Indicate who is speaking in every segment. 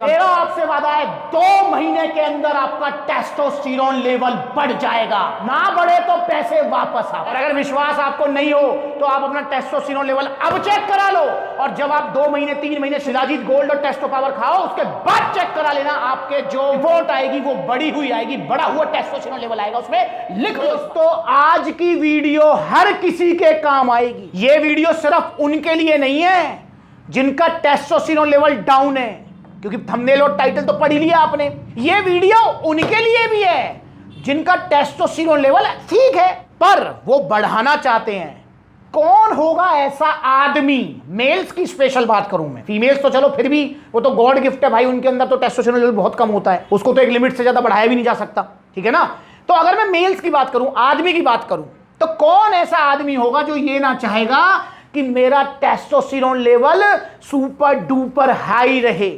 Speaker 1: मेरा आपसे वादा है 2 महीने के अंदर आपका टेस्टोस्टेरोन लेवल बढ़ जाएगा, ना बढ़े तो पैसे वापस आओ। और अगर विश्वास आपको नहीं हो तो आप अपना टेस्टोस्टेरोन लेवल अब चेक करा लो, और जब आप 2 महीने 3 महीने शिलाजीत गोल्ड और टेस्टो पावर खाओ उसके बाद चेक करा लेना, आपके जो रिपोर्ट आएगी वो बढ़ी हुई आएगी, बढ़ा हुआ टेस्टोस्टेरोन लेवल आएगा। उसमें लिख लो दोस्तों, आज की वीडियो हर किसी के काम आएगी। ये वीडियो सिर्फ उनके लिए नहीं है जिनका टेस्टोस्टेरोन लेवल डाउन है, क्योंकि थंबनेल और टाइटल तो पढ़ ही लिया आपने। ये वीडियो उनके लिए भी है जिनका टेस्टोस्टेरोन लेवल ठीक है पर वो बढ़ाना चाहते हैं। कौन होगा ऐसा आदमी? मेल्स की स्पेशल बात करूं मैं, फीमेल्स तो चलो फिर भी वो तो गॉड गिफ्ट है भाई, उनके अंदर तो टेस्टोस्टेरोन लेवल बहुत कम होता है, उसको तो एक लिमिट से ज्यादा बढ़ाया भी नहीं जा सकता, ठीक है ना। तो अगर मैं मेल्स की बात करूं, आदमी की बात करूं, तो कौन ऐसा आदमी होगा जो ये ना चाहेगा कि मेरा testosterone level super duper high रहे,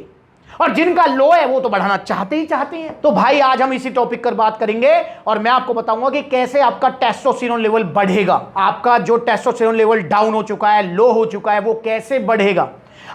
Speaker 1: और जिनका लो है वो तो बढ़ाना चाहते ही चाहते हैं। तो भाई आज हम इसी टॉपिक पर बात करेंगे और मैं आपको बताऊंगा कि कैसे आपका टेस्टोस्टेरोन लेवल बढ़ेगा। आपका जो टेस्टोस्टेरोन लेवल डाउन हो चुका है, लो हो चुका है, वो कैसे बढ़ेगा।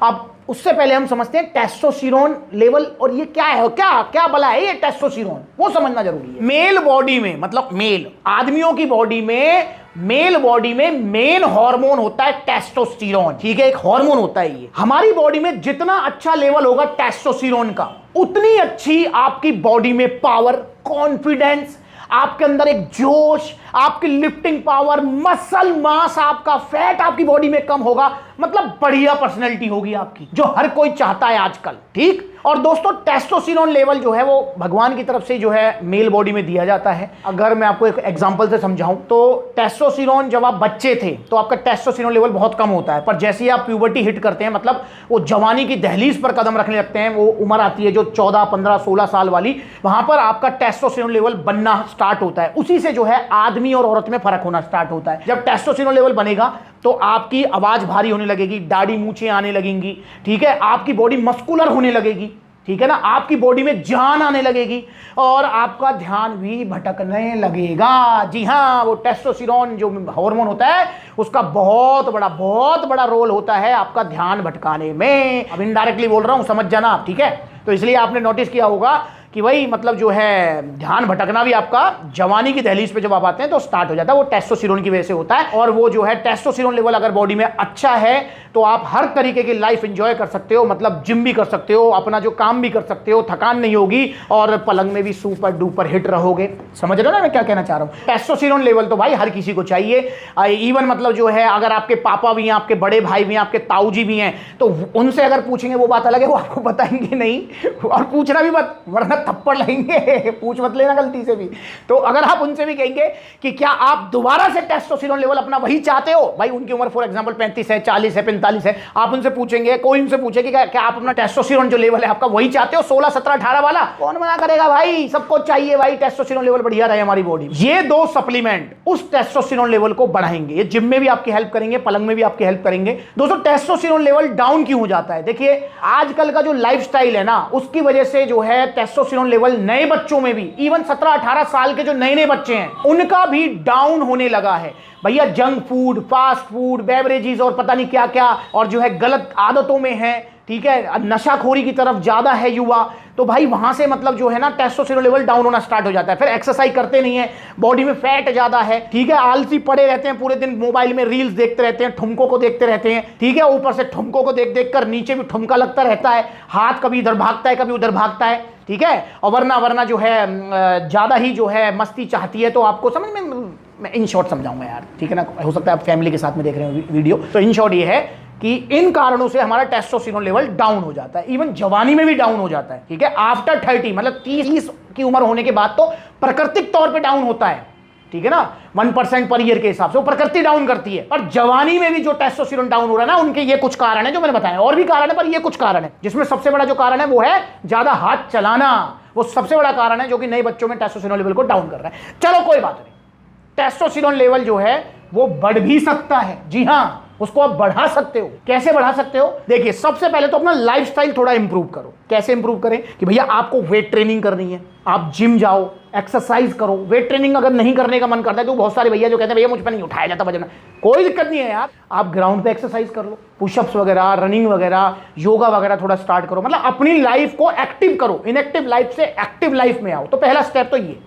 Speaker 1: अब उससे पहले हम समझते हैं टेस्टोस्टेरोन लेवल, और ये क्या है, क्या क्या भला है ये टेस्टोस्टेरोन, वो समझना जरूरी है। मेल बॉडी में, मतलब मेल आदमियों की बॉडी में, मेल बॉडी में मेन हार्मोन होता है टेस्टोस्टेरोन, ठीक है, एक हार्मोन होता है ये। हमारी बॉडी में जितना अच्छा लेवल होगा टेस्टोस्टेरोन का, उतनी अच्छी आपकी बॉडी में पावर, कॉन्फिडेंस, आपके अंदर एक जोश, आपकी लिफ्टिंग पावर, मसल मास, आपका फैट आपकी बॉडी में कम होगा, मतलब बढ़िया पर्सनैलिटी होगी आपकी, जो हर कोई चाहता है आजकल, ठीक। और दोस्तों टेस्टोस्टेरोन लेवल जो है वो भगवान की तरफ से जो है मेल बॉडी में दिया जाता है। अगर मैं आपको एक एग्जांपल से समझाऊं तो टेस्टोस्टेरोन, जब आप बच्चे थे तो आपका टेस्टोस्टेरोन लेवल बहुत कम होता है, पर जैसे ही आप प्यूबर्टी हिट करते हैं, मतलब वो जवानी की दहलीज पर कदम रखने लगते हैं, वो उम्र आती है जो 14, 15, 16 साल वाली, वहां पर आपका टेस्टोस्टेरोन लेवल बनना स्टार्ट होता है। उसी से जो है आदमी और औरत में फर्क होना स्टार्ट होता है। जब टेस्टोस्टेरोन लेवल बनेगा तो आपकी आवाज भारी होने लगेगी, दाढ़ी मूछें आने लगेंगी, ठीक है, आपकी बॉडी मस्कुलर होने लगेगी, ठीक है ना, आपकी बॉडी में जान आने लगेगी और आपका ध्यान भी भटकने लगेगा। जी हाँ, वो टेस्टोस्टेरोन जो हार्मोन होता है उसका बहुत बड़ा रोल होता है आपका ध्यान भटकाने में। अब इनडायरेक्टली बोल रहा हूं, समझ जाना आप, ठीक है। तो इसलिए आपने नोटिस किया होगा कि वही मतलब जो है ध्यान भटकना भी आपका जवानी की दहलीज पे जब आप आते हैं तो स्टार्ट हो जाता है, वो टेस्टोस्टेरोन की वजह से होता है। और वो जो है टेस्टोस्टेरोन लेवल अगर बॉडी में अच्छा है तो आप हर तरीके की लाइफ एंजॉय कर सकते हो, मतलब जिम भी कर सकते हो, अपना जो काम भी कर सकते हो, थकान नहीं होगी और पलंग में भी सुपर डुपर हिट रहोगे। समझ रहे हो ना मैं क्या कहना चाह रहा हूँ। टेस्टोस्टेरोन लेवल तो भाई हर किसी को चाहिए, इवन मतलब जो है अगर आपके पापा भी हैं, आपके बड़े भाई भी हैं, आपके ताऊजी भी हैं, तो उनसे अगर पूछेंगे वो बात अलग है, वो आपको बताएंगे नहीं, और पूछना भी मत वरना थप्पड़ लेंगे, पूछ मत लेना गलती से भी। तो अगर आप उनसे भी कहेंगे कि क्या आप दोबारा से टेस्टोस्टेरोन लेवल अपना वही चाहते हो, भाई उनकी उम्र फॉर एग्जांपल 35 है, 40 है, 45 है, आप उनसे पूछेंगे, कोई उनसे पूछे कि क्या आप अपना टेस्टोस्टेरोन जो लेवल है आपका वही चाहते हो, 16, 17, 18 वाला, कौन मना करेगा भाई, सबको चाहिए भाई टेस्टोस्टेरोन लेवल बढ़िया रहे हमारी बॉडी। ये 2 सप्लीमेंट उस टेस्टोस्टेरोन लेवल को बढ़ाएंगे, ये जिम में भी आपकी हेल्प करेंगे, पलंग में भी आपकी हेल्प करेंगे। दोस्तों टेस्टोस्टेरोन लेवल डाउन क्यों हो जाता है? देखिए आजकल का जो लाइफस्टाइल है ना, उसकी वजह से जो है टेस्टोस्टेरोन लेवल नए बच्चों में भी, इवन 17-18 साल के जो नए नए बच्चे हैं उनका भी डाउन होने लगा है। भैया junk food, fast food, beverages और पता नहीं क्या क्या, और जो है गलत आदतों में है, ठीक है, नशाखोरी की तरफ ज्यादा है युवा, तो भाई वहां से मतलब जो है ना टेस्टोस्टेरोन लेवल डाउन होना स्टार्ट हो जाता है। फिर एक्सरसाइज करते नहीं है, बॉडी में फैट ज्यादा है, ठीक है, आलसी पड़े रहते हैं पूरे दिन, मोबाइल में रील्स देखते रहते हैं, ठुमकों को देखते रहते हैं, ठीक है, ऊपर से ठुमकों को देख देख कर नीचे भी ठुमका लगता रहता है, हाथ कभी इधर भागता है कभी उधर भागता है, ठीक है, और वरना जो है ज्यादा ही जो है मस्ती चाहती है। तो आपको समझ में, मैं इन शॉर्ट समझाऊंगा यार, ठीक है ना, हो सकता है आप फैमिली के साथ में देख रहे हो वीडियो। तो इन शॉर्ट ये है कि इन कारणों से हमारा टेस्टोस्टेरोन लेवल डाउन हो जाता है, इवन जवानी में भी डाउन हो जाता है, ठीक है, आफ्टर 30 मतलब 30 की उम्र होने के बाद तो प्राकृतिक तौर पे डाउन होता है, ठीक है ना, 1% पर ईयर के हिसाब से वो प्रकृति डाउन करती है। पर जवानी में भी जो टेस्टोस्टेरोन डाउन हो रहा है ना, उनके ये कुछ कारण है जो मैंने बताया, और भी कारण है पर ये कुछ कारण है, जिसमें सबसे बड़ा जो कारण है वो है ज्यादा हाथ चलाना, वो सबसे बड़ा कारण है जो कि नए बच्चों में टेस्टोस्टेरोन लेवल को डाउन कर रहा है। चलो कोई बात नहीं, टेस्टोस्टेरोन लेवल जो है वो बढ़ भी सकता है, जी हाँ, उसको आप बढ़ा सकते हो। कैसे बढ़ा सकते हो? देखिए, सबसे पहले तो अपना लाइफस्टाइल थोड़ा इंप्रूव करो। कैसे इंप्रूव करें? कि भैया आपको वेट ट्रेनिंग करनी है, आप जिम जाओ, एक्सरसाइज करो। वेट ट्रेनिंग अगर नहीं करने का मन करता है, तो बहुत सारे भैया जो कहते हैं भैया मुझ पर नहीं उठाया जाता वजन, कोई दिक्कत नहीं है यार, आप ग्राउंड पे एक्सरसाइज कर लो, पुशअप्स वगैरह, रनिंग वगैरह, योगा वगैरह थोड़ा स्टार्ट करो। मतलब अपनी लाइफ को एक्टिव करो, इनएक्टिव लाइफ से एक्टिव लाइफ में आओ। तो पहला स्टेप तो ये।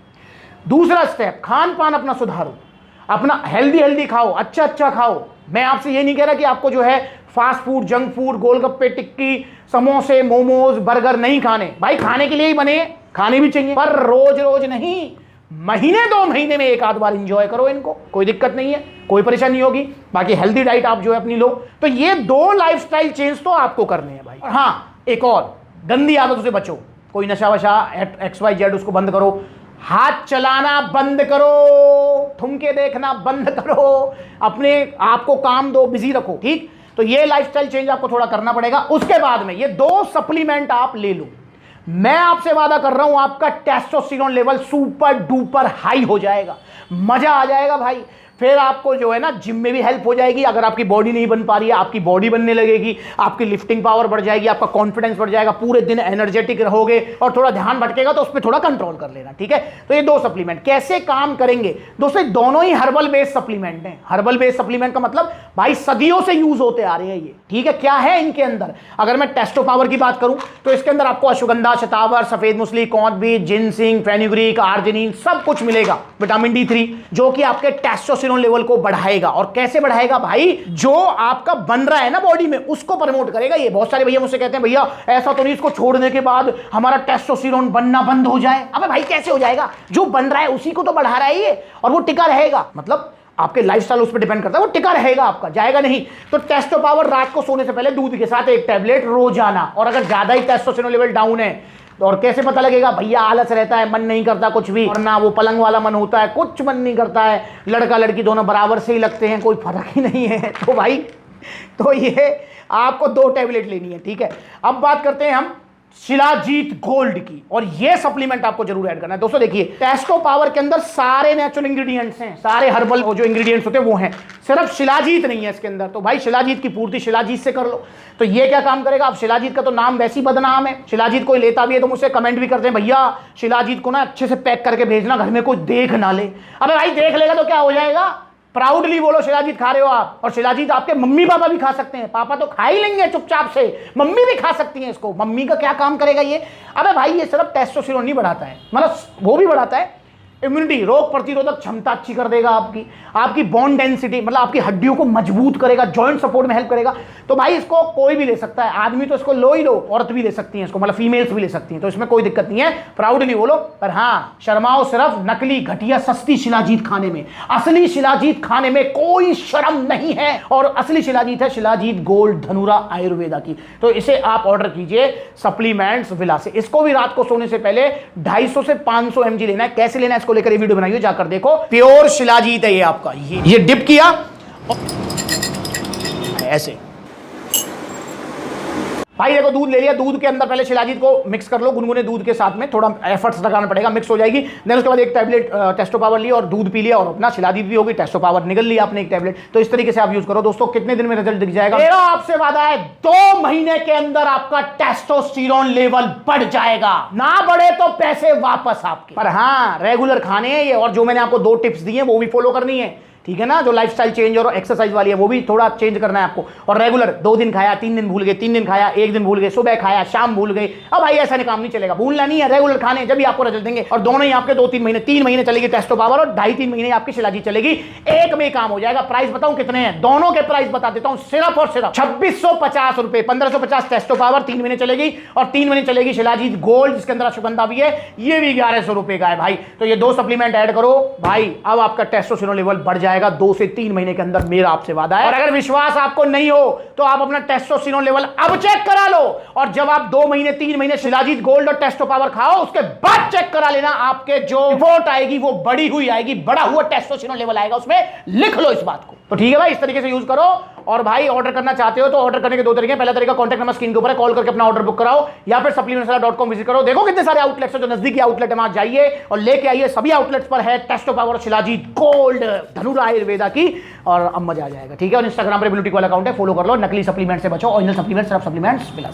Speaker 1: दूसरा स्टेप, खान पान अपना सुधारो, अपना हेल्दी खाओ, अच्छा खाओ। मैं आपसे ये नहीं कह रहा कि आपको जो है फास्ट फूड, जंक फूड, गोलगप्पे, टिक्की, समोसे, मोमोज, बर्गर नहीं खाने। भाई खाने के लिए ही बने, खाने भी चाहिए, पर रोज रोज नहीं। महीने 2 महीने में एक आध बार इंजॉय करो इनको, कोई दिक्कत नहीं है, कोई परेशानी होगी। बाकी हेल्दी डाइट आप जो है अपनी लो। तो ये 2 लाइफस्टाइल चेंज तो आपको करने हैं भाई। और हाँ, एक और, गंदी आदतों से बचो। कोई नशा वशा XYZ उसको बंद करो, हाथ चलाना बंद करो, ठुमके देखना बंद करो, अपने आपको काम दो, बिजी रखो। ठीक, तो ये लाइफस्टाइल चेंज आपको थोड़ा करना पड़ेगा। उसके बाद में ये 2 सप्लीमेंट आप ले लो। मैं आपसे वादा कर रहा हूं, आपका testosterone level super duper high हो जाएगा, मजा आ जाएगा भाई। फिर आपको जो है ना जिम में भी हेल्प हो जाएगी। अगर आपकी बॉडी नहीं बन पा रही है, आपकी बॉडी बनने लगेगी, आपकी लिफ्टिंग पावर बढ़ जाएगी, आपका कॉन्फिडेंस बढ़ जाएगा, पूरे दिन एनर्जेटिक रहोगे। और थोड़ा ध्यान भटकेगा तो उस पर थोड़ा कंट्रोल कर लेना, ठीक है। तो ये 2 सप्लीमेंट कैसे काम करेंगे दोस्तों? दोनों ही हर्बल बेस्ड सप्लीमेंट हैं। हर्बल बेस्ड सप्लीमेंट का मतलब भाई सदियों से यूज होते आ रहे हैं ये, ठीक है। क्या है इनके अंदर? अगर मैं टेस्टो पावर की बात करूं तो इसके अंदर आपको अश्वगंधा, शतावर, सफेद मूसली, कौंथ बीज, जिनसिंग, फेनुग्रीक, आर्जिनिन सब कुछ मिलेगा। विटामिन D3 जो कि आपके टेस्टोस्टेरोन लेवल को बढ़ाएगा। और कैसे बढ़ाएगा भाई? जो आपका बन रहा है ना बॉडी में, उसको प्रमोट करेगा। ये बहुत सारे भैया मुझसे कहते हैं भैया ऐसा तो नहीं इसको छोड़ने के बाद हमारा टेस्टोस्टेरोन बनना बंद हो जाए। अबे भाई कैसे हो जाएगा? जो बन रहा है उसी को तो बढ़ा रहा है ये, और वो टिका रहेगा। मतलब आपके लाइफस्टाइल उस पर डिपेंड करता है, वो टिका रहेगा, आपका जाएगा नहीं। तो टेस्टो पावर रात को सोने से पहले दूध के साथ 1 टैबलेट रोजाना। और अगर ज्यादा ही टेस्टोस्टेरोन लेवल डाउन है, और कैसे पता लगेगा? भैया आलस रहता है, मन नहीं करता कुछ भी, और ना वो पलंग वाला मन होता है, कुछ मन नहीं करता है, लड़का लड़की दोनों बराबर से ही लगते हैं, कोई फर्क ही नहीं है, तो भाई तो ये आपको 2 टैबलेट लेनी है, ठीक है। अब बात करते हैं हम शिलाजीत गोल्ड की, और ये सप्लीमेंट आपको जरूर ऐड करना है दोस्तों। देखिए, टेस्टो पावर के अंदर सारे नेचुरल इंग्रेडिएंट्स हैं, सारे हर्बल जो इंग्रेडिएंट्स होते हैं वो हैं, सिर्फ शिलाजीत नहीं है इसके अंदर। तो भाई शिलाजीत की पूर्ति शिलाजीत से कर लो। तो ये क्या काम करेगा? अब शिलाजीत का तो नाम वैसी बदनाम है, शिलाजीत कोई लेता भी है तो मुझसे कमेंट भी करते हैं भैया शिलाजीत को ना अच्छे से पैक करके भेजना, घर में कोई देख ना ले। अबे भाई देख लेगा तो क्या हो जाएगा? प्राउडली बोलो शिलाजीत खा रहे हो आप। और शिलाजीत आपके मम्मी पापा भी खा सकते हैं, पापा तो खा ही लेंगे चुपचाप से, मम्मी भी खा सकती हैं इसको। मम्मी का क्या काम करेगा ये? अबे भाई ये सिर्फ टेस्टोस्टेरोन नहीं बढ़ाता है, मतलब वो भी बढ़ाता है इम्यूनिटी, रोग प्रतिरोधक क्षमता अच्छी कर देगा आपकी बोन डेंसिटी, मतलब आपकी हड्डियों को मजबूत करेगा, जॉइंट सपोर्ट में हेल्प करेगा। तो भाई इसको कोई भी ले सकता है, आदमी तो इसको लो ही लो, औरत भी ले सकती है इसको, मतलब फीमेल्स भी ले सकती हैं, तो इसमें कोई दिक्कत नहीं है, प्राउडली बोलो। पर हाँ, शर्माओ सिर्फ नकली घटिया सस्ती शिलाजीत खाने में, असली शिलाजीत खाने में कोई शर्म नहीं है। और असली शिलाजीत है शिलाजीत गोल्ड धनुरा आयुर्वेदा की। तो इसे आप ऑर्डर कीजिए सप्लीमेंट्स विला से। इसको भी रात को सोने से पहले 250 से 500 mg लेना है। कैसे लेना है इसको लेकर वीडियो बनाइए, जाकर देखो। प्योर शिलाजीत है ये आपका। ये डिप किया ऐसे, भाई देखो दूध ले लिया, दूध के अंदर पहले शिलाजीत को मिक्स कर लो गुनगुने दूध के साथ में, थोड़ा एफर्ट्स लगाना पड़ेगा, मिक्स हो जाएगी। देन उसके बाद 1 टैबलेट टेस्टो पावर लिया और दूध पी लिया, और अपना शिलाजीत भी होगी, टेस्टो पावर निकल लिया आपने 1 टैबलेट। तो इस तरीके से आप यूज करो दोस्तों, कितने दिन में रिजल्ट दिख जाएगा? मेरा आपसे वादा है 2 महीने के अंदर आपका टेस्टोस्टेरोन लेवल बढ़ जाएगा, ना बढ़े तो पैसे वापस आपके। पर हाँ, रेगुलर खाने हैं ये, और जो मैंने आपको 2 टिप्स दी हैं वो भी फॉलो करनी है, ठीक है ना। जो लाइफस्टाइल चेंज और एक्सरसाइज वाली है वो भी थोड़ा चेंज करना है आपको। और रेगुलर 2 दिन खाया, 3 दिन भूल गए, 3 दिन खाया, 1 दिन भूल गए, सुबह खाया, शाम भूल गए। अब भाई ऐसा नहीं, काम नहीं चलेगा, भूलना नहीं है, रेगुलर खाने जब भी आपको रिजल्ट देंगे। और दोनों ही आपके 2-3 महीने, 3 महीने चलेगी टेस्टो पावर, और 2.5-3 महीने आपकी शिलाजीत चलेगी। एक में काम हो जाएगा। प्राइस बताऊं कितने हैं? दोनों के प्राइस बता देता हूं, सिर्फ और सिर्फ 2650 रुपए। 1550 टेस्टो पावर 3 महीने चलेगी, और 3 महीने चलेगी शिलाजीत गोल्ड जिसके अंदर अश्वगंधा भी है, ये भी 1100 रुपए का है भाई। तो ये 2 सप्लीमेंट ऐड करो भाई, अब आपका टेस्टोस्टेरोन लेवल बढ़ जाएगा 2 से 3 महीने के अंदर, मेरा आपसे वादा है। और अगर विश्वास आपको नहीं हो तो आप अपना टेस्टोस्टेरोन लेवल अब चेक करा लो, और जब आप 2 महीने 3 महीने शिलाजीत गोल्ड और टेस्टो पावर खाओ, उसके बाद चेक करा लेना, आपके जो रिपोर्ट आएगी वो बढ़ी हुई आएगी, बढ़ा हुआ टेस्टोस्टेरोन लेवल आएगा, उसमें लिख लो इस बात को। तो ठीक है भाई, इस तरीके से यूज करो और भाई ऑर्डर करना चाहते हो तो ऑर्डर करने के दो तरीके हैं। पहला तरीका कॉन्टैक्ट नंबर स्क्रीन के ऊपर है, कॉल करके अपना ऑर्डर बुक कराओ, या फिर supplementsala.com विजिट करो। देखो कितने सारे आउटलेट्स हैं, जो नजदीकी आउटलेट है वहां जाइए और लेके आइए। सभी आउटलेट्स पर है टेस्टो पावर और शिलाजीत गोल्ड धनुरा आयुर्वेदा की, और अब मजा आ जाएगा। ठीक है, और इंस्टाग्राम पर ब्लूटिक वाला अकाउंट है, फॉलो कर लो। नकली सप्लीमेंट से बचो, ओरिजिनल सप्लीमेंट सिर्फ सप्लीमेंट्स मिला।